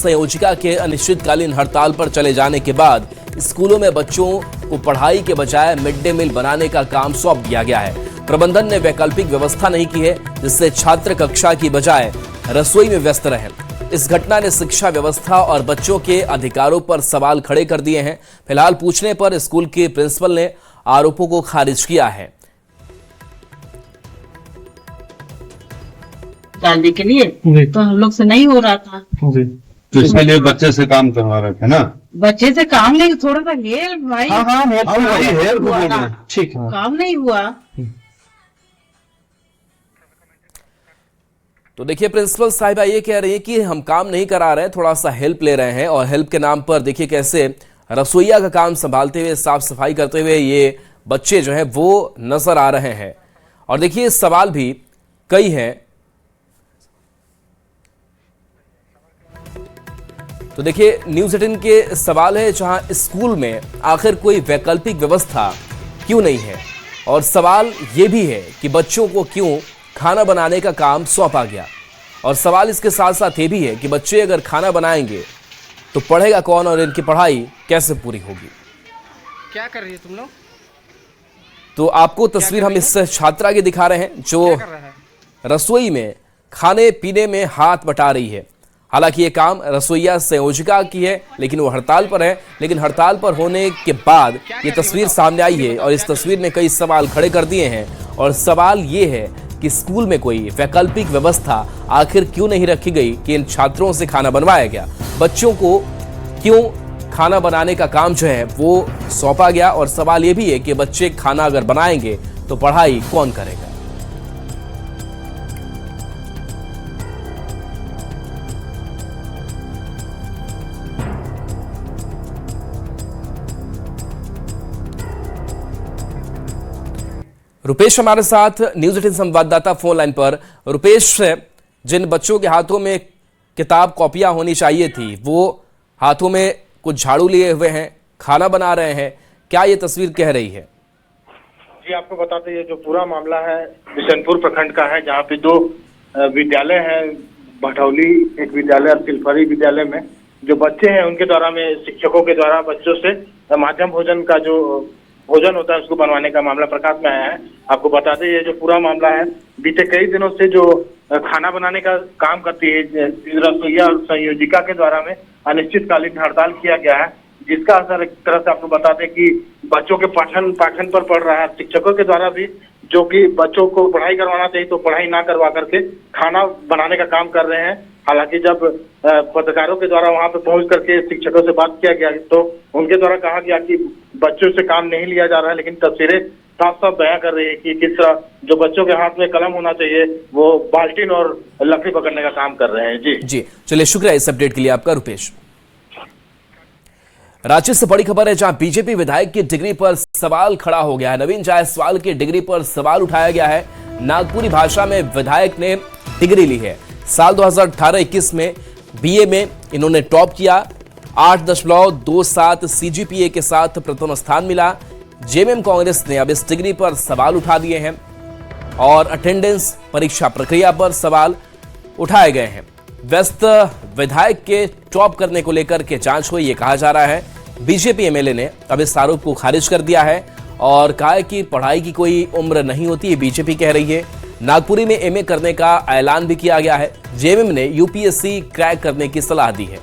संयोजिका के अनिश्चितकालीन हड़ताल पर चले जाने के बाद स्कूलों में बच्चों को पढ़ाई के बजाय मिड डे मील बनाने का काम सौंप दिया गया है। प्रबंधन ने वैकल्पिक व्यवस्था नहीं की है, जिससे छात्र कक्षा की बजाय रसोई में व्यस्त रहे। इस घटना ने शिक्षा व्यवस्था और बच्चों के अधिकारों पर सवाल खड़े कर दिए हैं। फिलहाल पूछने पर स्कूल के प्रिंसिपल ने आरोपों को खारिज किया है। डालने के लिए तो हम लोग से नहीं हो रहा था, तो इसके लिए बच्चे से काम करवा रहे थे ना? बच्चे से काम नहीं, थोड़ा सा हेल्प भाई। ठीक है, काम नहीं हुआ। तो देखिए प्रिंसिपल साहिबा ये कह रही है कि हम काम नहीं करा रहे हैं, थोड़ा सा हेल्प ले रहे हैं। और हेल्प के नाम पर देखिए कैसे रसोईया का काम संभालते हुए, साफ सफाई करते हुए ये बच्चे जो है वो नजर आ रहे हैं। और देखिए सवाल भी कई हैं। तो देखिए न्यूज़ 18 के सवाल है, जहां स्कूल में आखिर कोई वैकल्पिक व्यवस्था क्यों नहीं है, और सवाल ये भी है कि बच्चों को क्यों खाना बनाने का काम सौंपा गया। और सवाल इसके साथ साथ ये भी है कि बच्चे अगर खाना बनाएंगे तो पढ़ेगा कौन और इनकी पढ़ाई कैसे पूरी होगी। क्या कर रही है तुम लोग? तो आपको तस्वीर हम इस छात्रा की दिखा रहे हैं जो रसोई में खाने पीने में हाथ बटा रही है। हालांकि ये काम रसोईया संयोजिका की है, लेकिन वो हड़ताल पर है। लेकिन हड़ताल पर होने के बाद ये तस्वीर सामने आई है और इस तस्वीर ने कई सवाल खड़े कर दिए हैं। और सवाल ये है कि स्कूल में कोई वैकल्पिक व्यवस्था आखिर क्यों नहीं रखी गई कि इन छात्रों से खाना बनवाया गया, बच्चों को क्यों खाना बनाने का काम जो है वो सौंपा गया। और सवाल ये भी है कि बच्चे खाना अगर बनाएंगे तो पढ़ाई कौन करेगा। रुपेश हमारे साथ न्यूज़ 18 संवाददाता फोन लाइन पर। रुपेश, जिन बच्चों के हाथों में किताब कॉपियां होनी चाहिए थी वो हाथों में कुछ झाड़ू लिए हुए हैं, खाना बना रहे हैं, क्या ये तस्वीर कह रही है? जी आपको बताते ये जो पूरा मामला है बिशनपुर प्रखंड का है, जहाँ पे दो विद्यालय हैं, भटौली एक विद्यालय और तिलफरी विद्यालय में जो बच्चे हैं उनके द्वारा में शिक्षकों के द्वारा बच्चों से माध्यम भोजन का जो भोजन होता है उसको बनवाने का मामला प्रकाश में आया है। आपको बताते ये जो पूरा मामला है बीते कई दिनों से जो खाना बनाने का काम करती है रसोईया और संयोजिका के द्वारा में अनिश्चितकालीन हड़ताल किया गया है, जिसका असर एक तरह से आपको बताते कि बच्चों के पाठन पर पड़ रहा है। शिक्षकों के द्वारा भी जो कि बच्चों को पढ़ाई करवाना चाहिए तो पढ़ाई ना करवा करके खाना बनाने का काम कर रहे हैं। हालांकि जब पत्रकारों के द्वारा वहां पे पहुंच करके शिक्षकों से बात किया गया तो उनके द्वारा कहा गया कि बच्चों से काम नहीं लिया जा रहा है, लेकिन तस्वीरें साफ साफ बयां कर रही है कि किस तरह जो बच्चों के हाथ में कलम होना चाहिए वो बाल्टीन और लकड़ी पकड़ने का काम कर रहे हैं। जी चलिए, शुक्रिया इस अपडेट के लिए आपका रुपेश। राज्य से बड़ी खबर है, जहां बीजेपी विधायक की डिग्री पर सवाल खड़ा हो गया है। नवीन जायसवाल की डिग्री पर सवाल उठाया गया है। नागपुरी भाषा में विधायक ने डिग्री ली है। साल 2018-21 में बीए में इन्होंने टॉप किया। 8.27 सीजीपीए के साथ प्रथम स्थान मिला। जेएमएम कांग्रेस ने अब इस डिग्री पर सवाल उठा दिए हैं और अटेंडेंस परीक्षा प्रक्रिया पर सवाल उठाए गए हैं। व्यस्त विधायक के टॉप करने को लेकर के जांच हुई, ये कहा जा रहा है। बीजेपी एमएलए ने अब इस आरोप को खारिज कर दिया है और कहा है कि पढ़ाई की कोई उम्र नहीं होती, ये बीजेपी कह रही है। नागपुरी में एमए करने का ऐलान भी किया गया है। जेएमएम ने यूपीएससी क्रैक करने की सलाह दी है।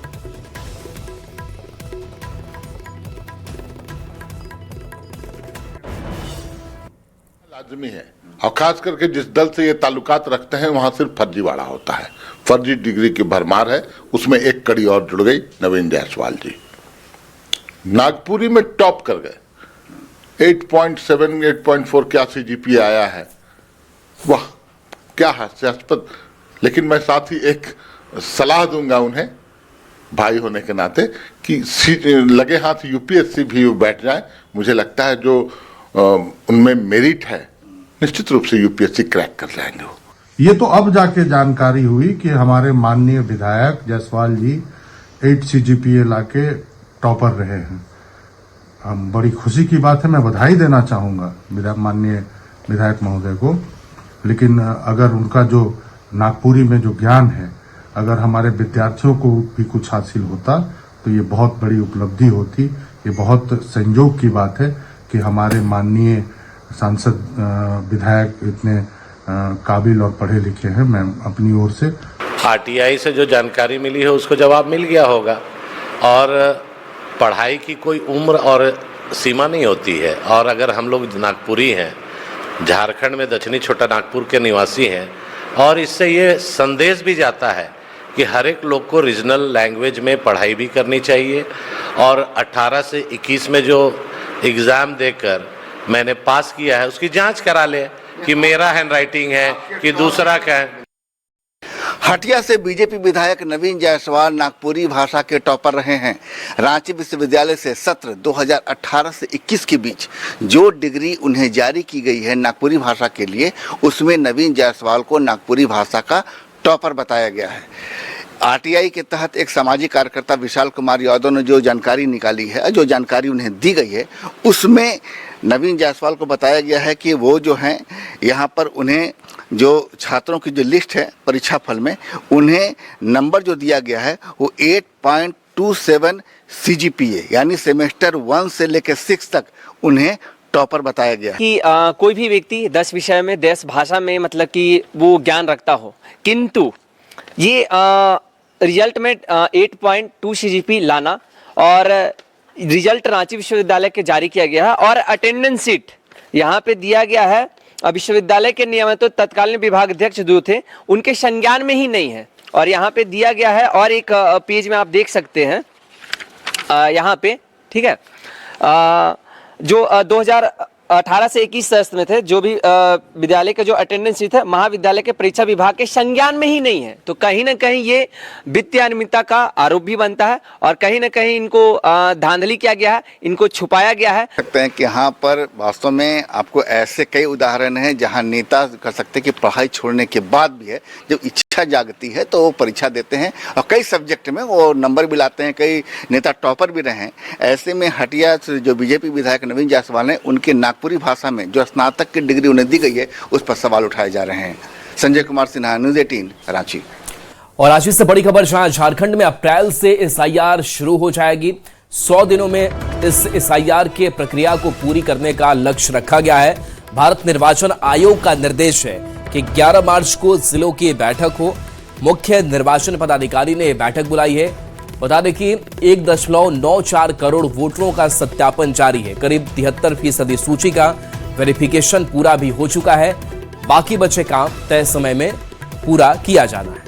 लाजमी है, और खास करके जिस दल से ये ताल्लुकात रखते हैं वहां सिर्फ फर्जीवाड़ा होता है, फर्जी डिग्री की भरमार है। उसमें एक कड़ी और जुड़ गई, नवीन जायसवाल जी नागपुरी में टॉप कर गए। 8.7 8.4 क्या सीजीपीए आया है, वाह क्या हास्यास्पद। लेकिन मैं साथ ही एक सलाह दूंगा उन्हें भाई होने के नाते कि लगे हाथ यूपीएससी भी बैठ जाए। मुझे लगता है जो उनमें मेरिट है निश्चित रूप से यूपीएससी क्रैक कर जाएंगे वो। ये तो अब जाके जानकारी हुई कि हमारे माननीय विधायक जायसवाल जी 8 सीजीपीए लाके टॉपर रहे हैं। हम बड़ी खुशी की बात है, मैं बधाई देना चाहूंगा माननीय विधायक महोदय को। लेकिन अगर उनका जो नागपुरी में जो ज्ञान है अगर हमारे विद्यार्थियों को भी कुछ हासिल होता तो ये बहुत बड़ी उपलब्धि होती। ये बहुत संयोग की बात है कि हमारे माननीय सांसद विधायक इतने काबिल और पढ़े लिखे हैं। मैं अपनी ओर से आरटीआई से जो जानकारी मिली है उसको जवाब मिल गया होगा। और पढ़ाई की कोई उम्र और सीमा नहीं होती है। और अगर हम लोग नागपुरी हैं, झारखंड में दक्षिणी छोटा नागपुर के निवासी हैं, और इससे ये संदेश भी जाता है कि हर एक लोग को रीजनल लैंग्वेज में पढ़ाई भी करनी चाहिए। और 18 से 21 में जो एग्ज़ाम देकर मैंने पास किया है उसकी जांच करा ले कि मेरा हैंडराइटिंग है कि दूसरा का है। हटिया से बीजेपी विधायक नवीन जायसवाल नागपुरी भाषा के टॉपर रहे हैं। रांची विश्वविद्यालय से सत्र 2018 से 21 के बीच जो डिग्री उन्हें जारी की गई है नागपुरी भाषा के लिए, उसमें नवीन जायसवाल को नागपुरी भाषा का टॉपर बताया गया है। आरटीआई के तहत एक सामाजिक कार्यकर्ता विशाल कुमार यादव ने जो जानकारी निकाली है, जो जानकारी उन्हें दी गई है, उसमें नवीन जायसवाल को बताया गया है कि वो जो हैं यहाँ पर उन्हें जो छात्रों की जो लिस्ट है परीक्षा फल में, उन्हें नंबर जो दिया गया है वो 8.27 CGPA यानी सेमेस्टर 1 से लेकर 6 तक उन्हें टॉपर बताया गया कि कोई भी व्यक्ति 10 विषय में 10 भाषा में मतलब कि वो ज्ञान रखता हो, किंतु ये रिजल्ट में 8.2 CGP लाना और रिजल्ट रांची विश्वविद्यालय के जारी किया गया है। और अटेंडेंस सीट यहाँ पे दिया गया है विश्वविद्यालय के नियमित तो तत्कालीन विभाग अध्यक्ष जो थे उनके संज्ञान में ही नहीं है। और यहाँ पे दिया गया है, और एक पेज में आप देख सकते हैं यहाँ पे, ठीक है, जो 2018 से 21 सत्र में थे, जो भी विद्यालय के जो अटेंडेंस शीट है महाविद्यालय के परीक्षा विभाग के संज्ञान में ही नहीं है। तो कहीं ना कहीं ये वित्तीय अनियमितता का आरोप भी बनता है और कहीं ना कहीं इनको धांधली किया गया है, इनको छुपाया गया है। सकते हैं कि यहाँ पर वास्तव में आपको ऐसे कई उदाहरण हैं जहाँ नेता कर सकते हैं कि पढ़ाई छोड़ने के बाद भी है, जब इच्छा जागती है तो वो परीक्षा देते हैं और कई सब्जेक्ट में वो नंबर भी लाते हैं। कई नेता टॉपर भी रहे हैं। ऐसे में हटिया से जो बीजेपी विधायक नवीन जायसवाल हैं, उनके नागपुरी भाषा में जो स्नातक की डिग्री उन्हें दी गई है उस पर सवाल उठाए जा रहे हैं। संजय कुमार सिन्हा, न्यूज़ 18 रांची। और रांची से बड़ी खबर, जहां झारखंड में अप्रैल से एसआईआर शुरू हो जाएगी। 100 दिनों में इस एसआईआर के प्रक्रिया को पूरी करने का लक्ष्य रखा गया है। भारत निर्वाचन आयोग का निर्देश है कि 11 मार्च को जिलों की बैठक हो। मुख्य निर्वाचन पदाधिकारी ने बैठक बुलाई है। बता दें कि 1.94 करोड़ वोटरों का सत्यापन जारी है। करीब 73% सूची का वेरिफिकेशन पूरा भी हो चुका है। बाकी बचे काम तय समय में पूरा किया जाना है।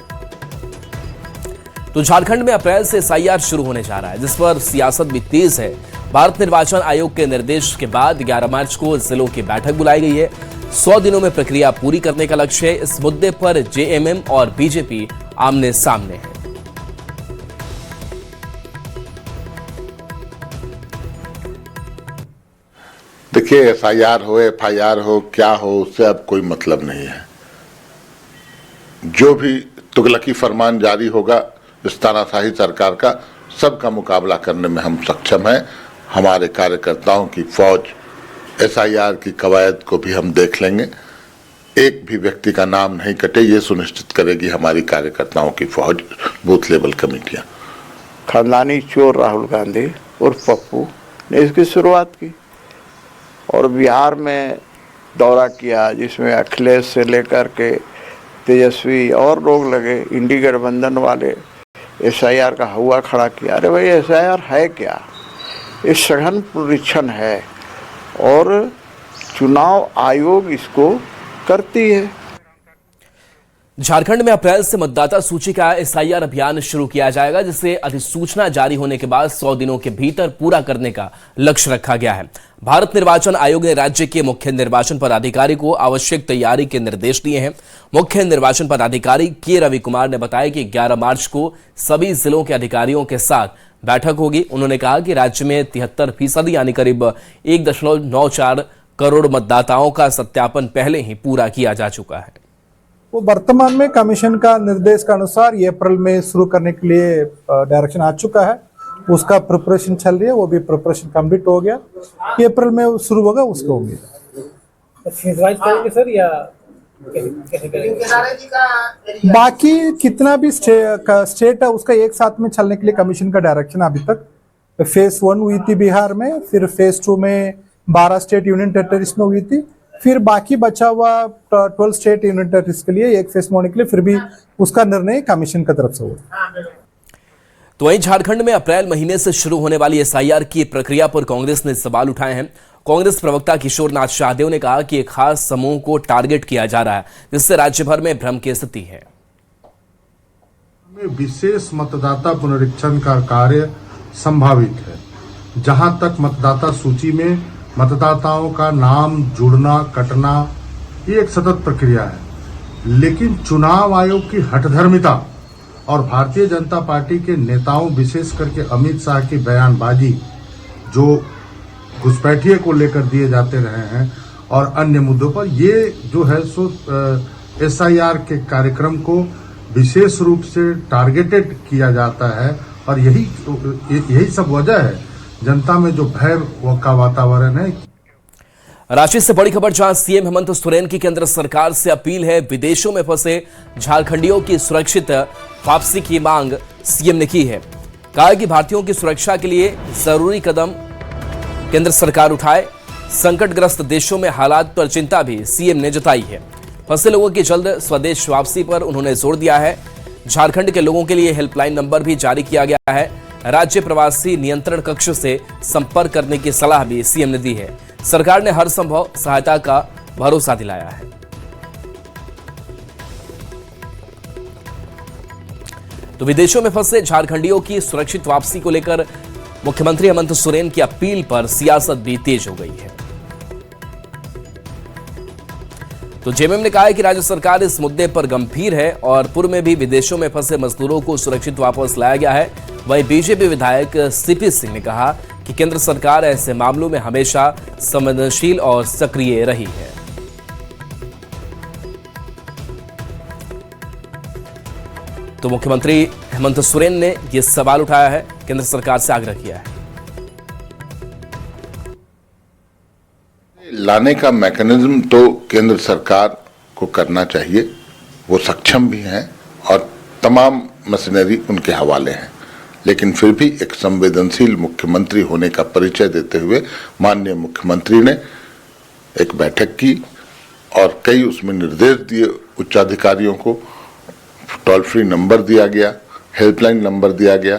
तो झारखंड में अप्रैल से एसआईआर शुरू होने जा रहा है, जिस पर सियासत भी तेज है। भारत निर्वाचन आयोग के निर्देश के बाद 11 मार्च को जिलों की बैठक बुलाई गई है। 100 दिनों में प्रक्रिया पूरी करने का लक्ष्य है। इस मुद्दे पर जेएमएम और बीजेपी आमने सामने है। देखिए, एफआईआर हो एफआईआर हो क्या हो, उससे अब कोई मतलब नहीं है। जो भी तुगलकी फरमान जारी होगा इस तानाशाही सरकार का, सबका मुकाबला करने में हम सक्षम हैं। हमारे कार्यकर्ताओं की फौज एसआईआर की कवायद को भी हम देख लेंगे। एक भी व्यक्ति का नाम नहीं कटे, ये सुनिश्चित करेगी हमारी कार्यकर्ताओं की फौज, बूथ लेवल कमेटियां। खानदानी चोर राहुल गांधी और पप्पू ने इसकी शुरुआत की और बिहार में दौरा किया, जिसमें अखिलेश से लेकर के तेजस्वी और लोग लगे, इंडी गठबंधन वाले एसआईआर का हुआ खड़ा किया। अरे भाई, एसआईआर है क्या? ये सघन परीक्षण है और चुनाव आयोग इसको करती है। झारखंड में अप्रैल से मतदाता सूची का एसआईआर अभियान शुरू किया जाएगा, जिसे अधिसूचना जारी होने के बाद 100 दिनों के भीतर पूरा करने का लक्ष्य रखा गया है। भारत निर्वाचन आयोग ने राज्य के मुख्य निर्वाचन पदाधिकारी को आवश्यक तैयारी के निर्देश दिए हैं। मुख्य निर्वाचन पदाधिकारी के रवि कुमार ने बताया कि 11 मार्च को सभी जिलों के अधिकारियों के साथ बैठक होगी। उन्होंने कहा कि राज्य में 73% यानी करीब 1.94 करोड़ मतदाताओं का सत्यापन पहले ही पूरा किया जा चुका है। वो वर्तमान में कमीशन का निर्देश के अनुसार ये अप्रैल में शुरू करने के लिए डायरेक्शन आ चुका है। उसका प्रिपरेशन चल रही है, वो भी प्रिपरेशन कंप्लीट हो गया। ये अप्रैल में शुरू होगा, उसको उम्मीद सर या बाकी कितना भी स्टेट है उसका एक साथ में चलने के लिए कमीशन का डायरेक्शन अभी तक फेज 1 हुई थी बिहार में, फिर फेज 2 में 12 स्टेट यूनियन टेरिटरीज में हुई थी, फिर बाकी बचा हुआ 12 स्टेट यूनियन टेरिटरीज के लिए एक फेज में होने के लिए फिर भी उसका निर्णय कमीशन की तरफ से हुआ। तो वहीं झारखंड में अप्रैल महीने से शुरू होने वाली एसआईआर की प्रक्रिया पर कांग्रेस ने सवाल उठाए हैं। कांग्रेस प्रवक्ता किशोर नाथ शाहदेव ने कहा कि एक खास समूह को टारगेट किया जा रहा है, जिससे राज्य भर में भ्रम की स्थिति है। विशेष मतदाता पुनरीक्षण का कार्य संभावित है। जहां तक मतदाता सूची में मतदाताओं का नाम जुड़ना कटना ये एक सतत प्रक्रिया है, लेकिन चुनाव आयोग की हठधर्मिता और भारतीय जनता पार्टी के नेताओं विशेष करके अमित शाह की बयानबाजी जो घुसपैठिए को लेकर दिए जाते रहे हैं और अन्य मुद्दों पर ये जो है सो एसआईआर के कार्यक्रम को विशेष रूप से टारगेटेड किया जाता है और यही सब वजह है जनता में जो भय का वातावरण है। रांची से बड़ी खबर, जहां सीएम हेमंत सोरेन की केंद्र सरकार से अपील है। विदेशों में फंसे झारखंडियों की सुरक्षित वापसी की मांग सीएम ने की है। कहा कि भारतीयों की सुरक्षा के लिए जरूरी कदम केंद्र सरकार उठाए। संकटग्रस्त देशों में हालात पर चिंता भी सीएम ने जताई है। फंसे लोगों की जल्द स्वदेश वापसी पर उन्होंने जोर दिया है। झारखंड के लोगों के लिए हेल्पलाइन नंबर भी जारी किया गया है। राज्य प्रवासी नियंत्रण कक्ष से संपर्क करने की सलाह भी सीएम ने दी है। सरकार ने हर संभव सहायता का भरोसा दिलाया है। तो विदेशों में फंसे झारखंडियों की सुरक्षित वापसी को लेकर मुख्यमंत्री हेमंत सोरेन की अपील पर सियासत भी तेज हो गई है। तो जेएमएम ने कहा है कि राज्य सरकार इस मुद्दे पर गंभीर है और पूर्व में भी विदेशों में फंसे मजदूरों को सुरक्षित वापस लाया गया है। वहीं बीजेपी विधायक सीपी सिंह ने कहा कि केंद्र सरकार ऐसे मामलों में हमेशा संवेदनशील और सक्रिय रही है। तो मुख्यमंत्री हेमंत सोरेन ने यह सवाल उठाया है, केंद्र सरकार से आग्रह किया है। लाने का मैकेनिज्म तो केंद्र सरकार को करना चाहिए, वो सक्षम भी हैं और तमाम मशीनरी उनके हवाले हैं, लेकिन फिर भी एक संवेदनशील मुख्यमंत्री होने का परिचय देते हुए माननीय मुख्यमंत्री ने एक बैठक की और कई उसमें निर्देश दिए उच्चाधिकारियों को। टोल फ्री नंबर दिया गया, हेल्पलाइन नंबर दिया गया।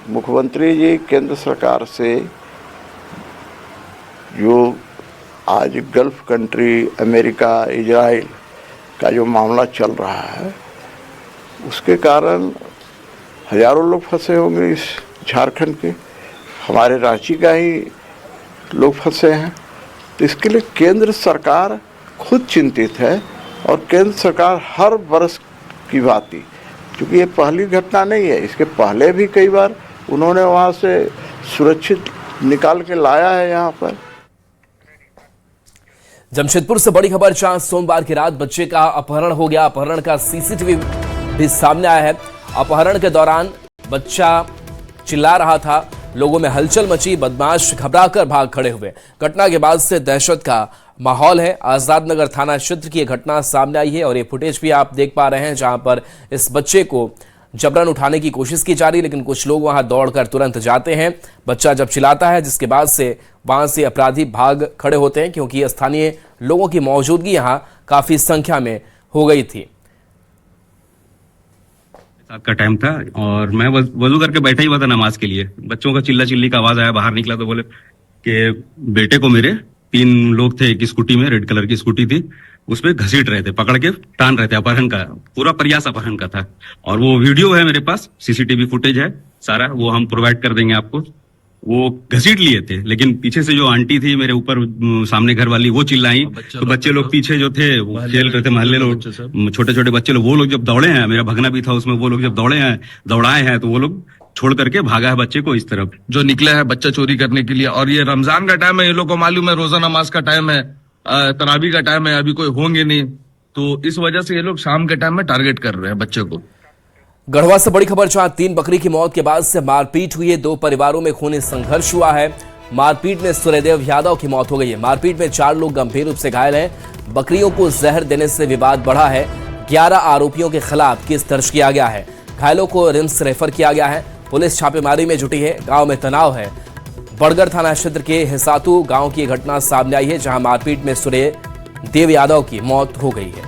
मुख्यमंत्री जी केंद्र सरकार से जो आज गल्फ कंट्री अमेरिका इजराइल का जो मामला चल रहा है उसके कारण हजारों लोग फंसे होंगे इस झारखंड के, हमारे रांची का ही लोग फंसे हैं। तो इसके लिए केंद्र सरकार खुद चिंतित है और केंद्र सरकार हर वर्ष की भांति, क्योंकि ये पहली घटना नहीं है, इसके पहले भी कई बार उन्होंने वहाँ से सुरक्षित निकाल के लाया है यहाँ पर। जमशेदपुर से बड़ी खबर, जहां सोमवार की रात बच्चे का अपहरण हो गया। अपहरण का सीसीटीवी भी सामने आया है। अपहरण के दौरान बच्चा चिल्ला रहा था, लोगों में हलचल मची, बदमाश घबराकर भाग खड़े हुए। घटना के बाद से दहशत का माहौल है। आजाद नगर थाना क्षेत्र की यह घटना सामने आई है और ये फुटेज भी आप देख पा रहे हैं, जहां पर इस बच्चे को जबरन उठाने की कोशिश की जा रही, लेकिन कुछ लोग वहां दौड़कर तुरंत जाते हैं। बच्चा जब चिल्लाता है, जिसके बाद से वहां से अपराधी भाग खड़े होते हैं, क्योंकि स्थानीय लोगों की मौजूदगी यहां काफी संख्या में हो गई थी। रात का टाइम था और मैं वजू करके बैठा ही हुआ था नमाज के लिए। बच्चों का चिल्ला चिल्ली का आवाज आया, बाहर निकला तो बोले कि बेटे को मेरे 3 लोग थे, एक स्कूटी में, रेड कलर की स्कूटी थी, उसपे घसीट रहे थे, पकड़ के टान रहे थे। अपहरण का पूरा प्रयास अपहरण का था और वो वीडियो है मेरे पास, सीसीटीवी फुटेज है सारा, वो हम प्रोवाइड कर देंगे आपको। वो घसीट लिए थे, लेकिन पीछे से जो आंटी थी मेरे ऊपर सामने घर वाली, वो चिल्लाई, तो बच्चे लोग पीछे जो थे वो खेल रहे थे, मोहल्ले लोग, छोटे छोटे बच्चे लोग, वो लोग जब दौड़े हैं, मेरा भगना भी था उसमें, वो लोग जब दौड़ाए हैं तो वो लोग छोड़ करके भागा है बच्चे को इस तरफ। जो निकला है बच्चा चोरी करने के लिए, और ये रमजान का टाइम है, ये लोग को मालूम है रोजा नमाज का टाइम है, तरावी का टाइम है, अभी कोई होंगे नहीं, तो इस वजह से ये लोग शाम के टाइम में टारगेट कर रहे हैं बच्चे को। गढ़वा से बड़ी खबर, जहां 3 बकरी की मौत के बाद से मारपीट हुई है। 2 परिवारों में खूनी संघर्ष हुआ है। मारपीट में सूर्यदेव यादव की मौत हो गई है। मारपीट में 4 लोग गंभीर रूप से घायल हैं। बकरियों को जहर देने से विवाद बढ़ा है। 11 आरोपियों के खिलाफ केस दर्ज किया गया है। घायलों को रिम्स रेफर किया गया है। पुलिस छापेमारी में जुटी है। गांव में तनाव है। बड़गढ़ थाना क्षेत्र के हिसातू गांव की घटना सामने आई है, जहां मारपीट में सूर्यदेव यादव की मौत हो गई है।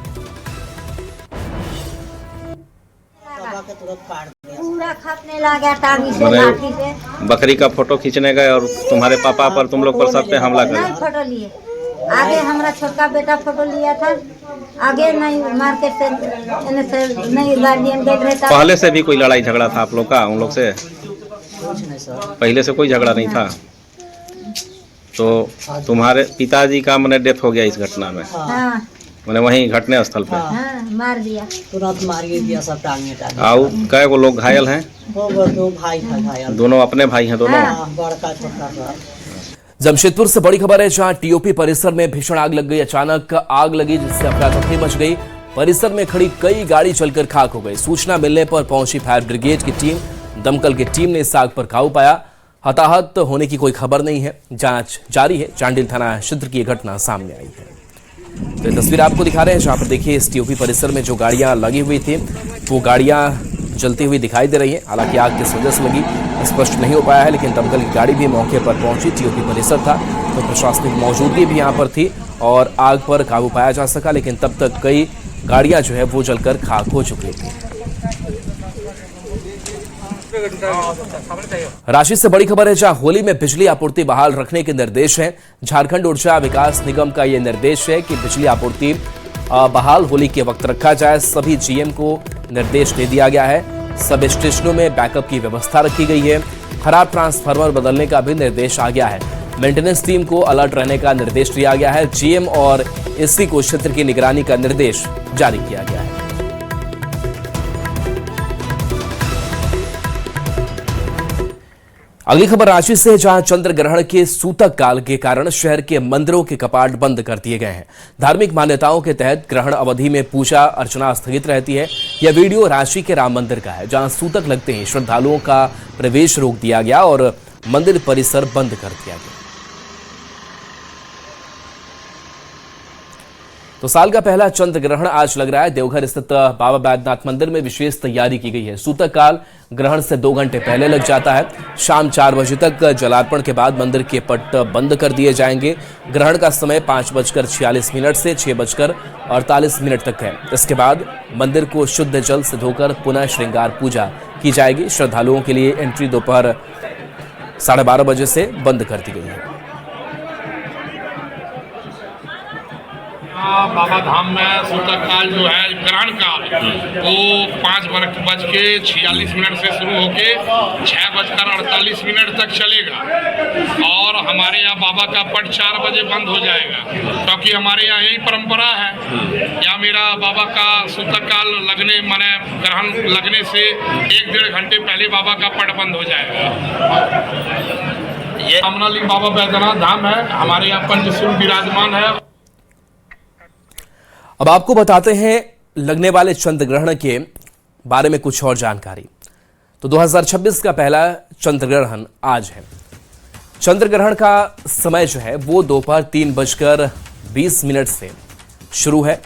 पूरा खपने लगा टांगी से, लाठी से। बकरी का फोटो खींचने गए और तुम्हारे पापा पर तुम लोग पर सब पे हमला कर नहीं फोटो लिए, आगे हमारा छोटा बेटा फोटो लिया था, आगे नहीं मार्केट से नहीं गार्जियन देख रहे था। पहले से भी कोई लड़ाई झगड़ा था आप लोग का उन लोग से? पहले से कोई झगड़ा नहीं था। तो तुम्हारे पिताजी का मैंने डेथ हो गया इस घटना में? हाँ, मैंने वहीं घटना स्थल पे? हाँ, मार दिया, तुरंत मार दिया सब टांगे टांगे। आओ कै वो लोग घायल हैं? दो भाई है घायल। दोनों अपने भाई हैं दोनों? हाँ, बड़का छोटा सा। जमशेदपुर से बड़ी खबर है, जहां टीओपी परिसर में भीषण आग लग गई। अचानक आग लगी जिससे अफरा-तफरी मच गई। परिसर में खड़ी कई गाड़ी जलकर खाक हो गई। सूचना मिलने पर पहुंची फायर ब्रिगेड की टीम, दमकल की टीम ने इस आग पर काबू पाया। हताहत होने की कोई खबर नहीं है। जांच जारी है। चांडिल थाना क्षेत्र की घटना सामने आई है। तो ये तस्वीर आपको दिखा रहे हैं, जहां पर देखिए इस टीओपी परिसर में जो गाड़ियां लगी हुई थी वो गाड़ियां जलती हुई दिखाई दे रही है। हालांकि आग किस वजह से लगी स्पष्ट नहीं हो पाया है, लेकिन दमकल की गाड़ी भी मौके पर पहुंची। टीओपी परिसर था तो प्रशासनिक मौजूदगी भी यहां पर थी और आग पर काबू पाया जा सका, लेकिन तब तक कई गाड़ियां जो है वो जलकर खाक हो चुकी थी। रांची से बड़ी खबर है, जहां होली में बिजली आपूर्ति बहाल रखने के निर्देश हैं। झारखंड ऊर्जा विकास निगम का यह निर्देश है कि बिजली आपूर्ति बहाल होली के वक्त रखा जाए। सभी जीएम को निर्देश दे दिया गया है। सब स्टेशनों में बैकअप की व्यवस्था रखी गई है। खराब ट्रांसफार्मर बदलने का भी निर्देश आ गया है। मेंटेनेंस टीम को अलर्ट रहने का निर्देश दिया गया है। जीएम और एससी को क्षेत्र की निगरानी का निर्देश जारी किया गया है। अगली खबर रांची से, जहां चंद्र ग्रहण के सूतक काल के कारण शहर के मंदिरों के कपाट बंद कर दिए गए हैं। धार्मिक मान्यताओं के तहत ग्रहण अवधि में पूजा अर्चना स्थगित रहती है। यह वीडियो रांची के राम मंदिर का है, जहां सूतक लगते ही श्रद्धालुओं का प्रवेश रोक दिया गया और मंदिर परिसर बंद कर दिया गया। तो साल का पहला चंद्र ग्रहण आज लग रहा है। देवघर स्थित बाबा बैद्यनाथ मंदिर में विशेष तैयारी की गई है। सूतक काल ग्रहण से 2 घंटे पहले लग जाता है। शाम 4 बजे तक जलार्पण के बाद मंदिर के पट बंद कर दिए जाएंगे। ग्रहण का समय 5:46 से 6:48 तक है। इसके बाद मंदिर को शुद्ध जल से धोकर पुनः श्रृंगार पूजा की जाएगी। श्रद्धालुओं के लिए एंट्री दोपहर 12:30 बजे से बंद कर दी गई है। बाबा धाम में सूतक काल जो है ग्रहण काल वो 5:46 से शुरू होके 6:48 तक चलेगा और हमारे यहाँ बाबा का पट 4 बजे बंद हो जाएगा, क्योंकि हमारे यहाँ यही परंपरा है। या मेरा बाबा का सूतक काल लगने माने ग्रहण लगने से 1-1.5 घंटे पहले बाबा का पट बंद हो जाएगा। ये अमनाली बाबा बैद्यनाथ धाम है, हमारे यहाँ पंचसूल विराजमान है। अब आपको बताते हैं लगने वाले चंद्र ग्रहण के बारे में कुछ और जानकारी। तो 2026 का पहला चंद्र ग्रहण आज है। चंद्र ग्रहण का समय जो है वो दोपहर 3:20 से शुरू है।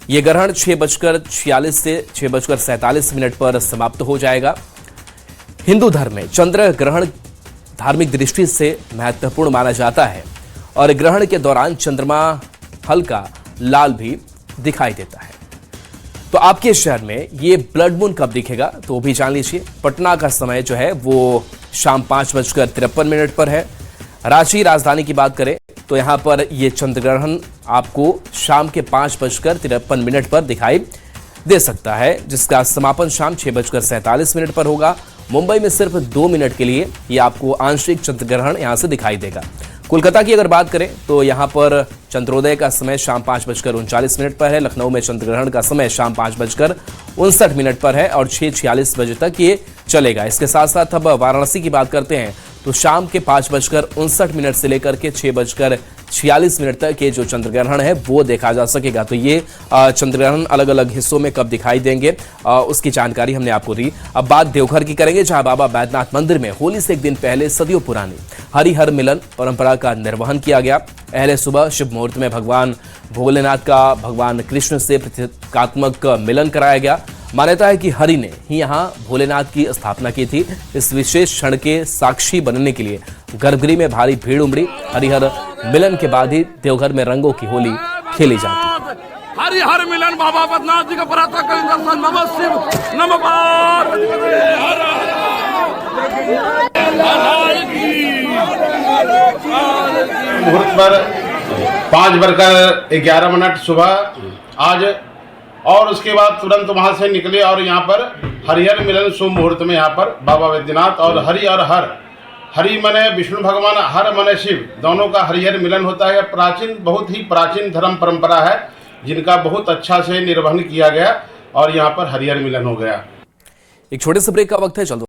यह ग्रहण 6:46 से 6:47 पर समाप्त हो जाएगा। हिंदू धर्म में चंद्र ग्रहण धार्मिक दृष्टि से महत्वपूर्ण माना जाता है और ग्रहण के दौरान चंद्रमा हल्का लाल भी दिखाई देता है। तो आपके शहर में ये ब्लड मून कब दिखेगा तो वो भी जान लीजिए। पटना का समय जो है वो शाम 5:53 पर है। रांची राजधानी की बात करें तो यहां पर ये चंद्र ग्रहण आपको शाम के 5:53 पर दिखाई दे सकता है, जिसका समापन शाम 6:47 पर होगा। मुंबई में सिर्फ 2 मिनट के लिए ये आपको आंशिक चंद्र ग्रहण यहां से दिखाई देगा। कोलकाता की अगर बात करें तो यहां पर चंद्रोदय का समय शाम 5:39 पर है। लखनऊ में चंद्र ग्रहण का समय शाम 5:59 पर है और 6:46 बजे तक ये चलेगा। इसके साथ साथ अब वाराणसी की बात करते हैं तो शाम के 5:59 से लेकर के 46 मिनट तक ये जो चंद्रग्रहण है वो देखा जा सकेगा। तो ये चंद्रग्रहण अलग अलग हिस्सों में कब दिखाई देंगे उसकी जानकारी हमने आपको दी। अब बात देवघर की करेंगे, जहां बाबा बैद्यनाथ मंदिर में होली से एक दिन पहले सदियों पुरानी हरिहर मिलन परंपरा का निर्वहन किया गया। पहले सुबह शुभ मुहूर्त में भगवान भोलेनाथ का भगवान कृष्ण से प्रतीकात्मक मिलन कराया गया। मान्यता है कि हरि ने ही यहाँ भोलेनाथ की स्थापना की थी। इस विशेष क्षण के साक्षी बनने के लिए गर्भगृह में भारी भीड़ उमड़ी। हरिहर मिलन के बाद ही देवघर में रंगों की होली खेली जाती। हरिहर मिलन बाबा बैद्यनाथ जी का प्रातः कालीन दर्शन। नमः शिव नमः पार्वती मुहूर्त पर 5:11 सुबह आज, और उसके बाद तुरंत वहां से निकले और यहाँ पर हरिहर मिलन शुभ मुहूर्त में यहाँ पर बाबा बैद्यनाथ और हरि मने विष्णु भगवान, हर मने शिव, दोनों का हरिहर मिलन होता है। प्राचीन, बहुत ही प्राचीन धर्म परंपरा है जिनका बहुत अच्छा से निर्वहन किया गया और यहाँ पर हरिहर मिलन हो गया। एक छोटे से ब्रेक का वक्त है, चलो।